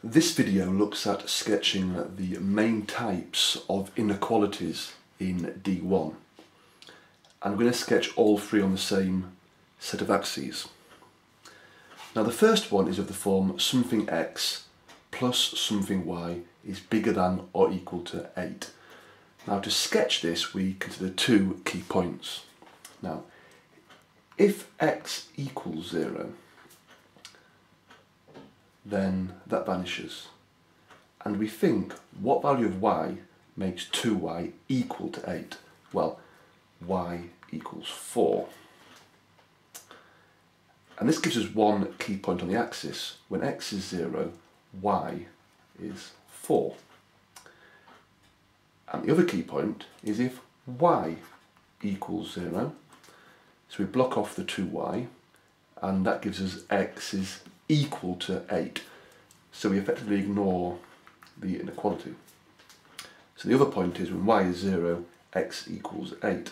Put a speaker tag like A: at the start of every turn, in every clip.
A: This video looks at sketching the main types of inequalities in D1. I'm going to sketch all three on the same set of axes. Now the first one is of the form something x plus something y is bigger than or equal to 8. Now to sketch this we consider two key points. Now if x equals 0, then that vanishes. And we think, what value of y makes 2y equal to 8? Well, y equals 4. And this gives us one key point on the axis. When x is 0, y is 4. And the other key point is if y equals 0, so we block off the 2y, and that gives us x is equal to 8. So we effectively ignore the inequality. So the other point is when y is 0, x equals 8.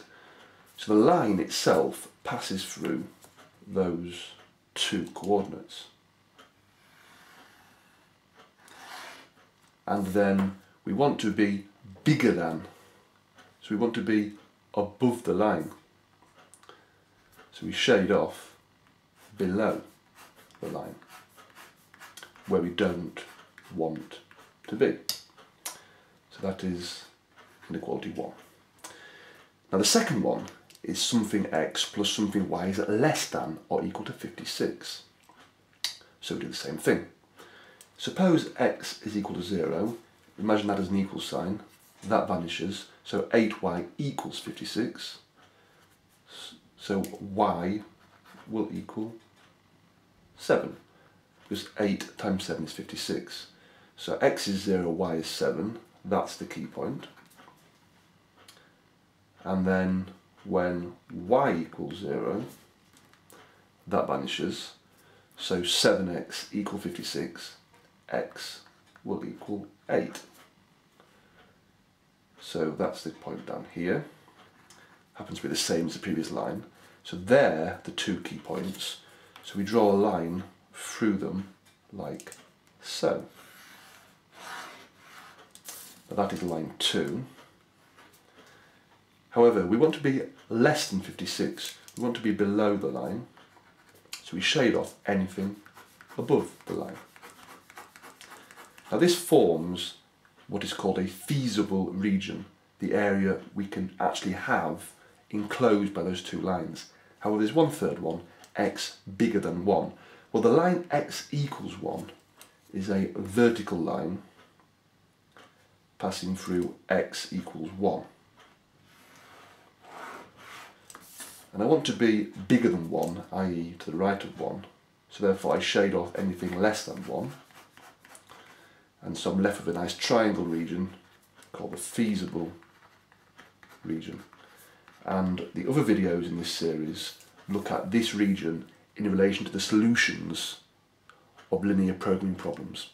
A: So the line itself passes through those two coordinates. And then we want to be bigger than, so we want to be above the line. So we shade off below the line where we don't want to be. So that is inequality 1. Now the second one is something x plus something y is less than or equal to 56. So we do the same thing. Suppose x is equal to 0, imagine that as an equal sign, that vanishes, so 8y equals 56, so y will equal 7, because 8 times 7 is 56. So x is 0, y is 7, that's the key point. And then when y equals 0, that vanishes, so 7x equals 56, x will equal 8. So that's the point down here. Happens to be the same as the previous line. So there, the two key points. So we draw a line through them like so. Now that is line 2. However, we want to be less than 56. We want to be below the line. So we shade off anything above the line. Now this forms what is called a feasible region, the area we can actually have enclosed by those two lines. However, there's one third one, x bigger than 1. Well, the line x equals 1 is a vertical line passing through x equals 1. And I want to be bigger than 1, i.e. to the right of 1, so therefore I shade off anything less than 1. And so I'm left with a nice triangle region called the feasible region. And the other videos in this series look at this region in relation to the solutions of linear programming problems.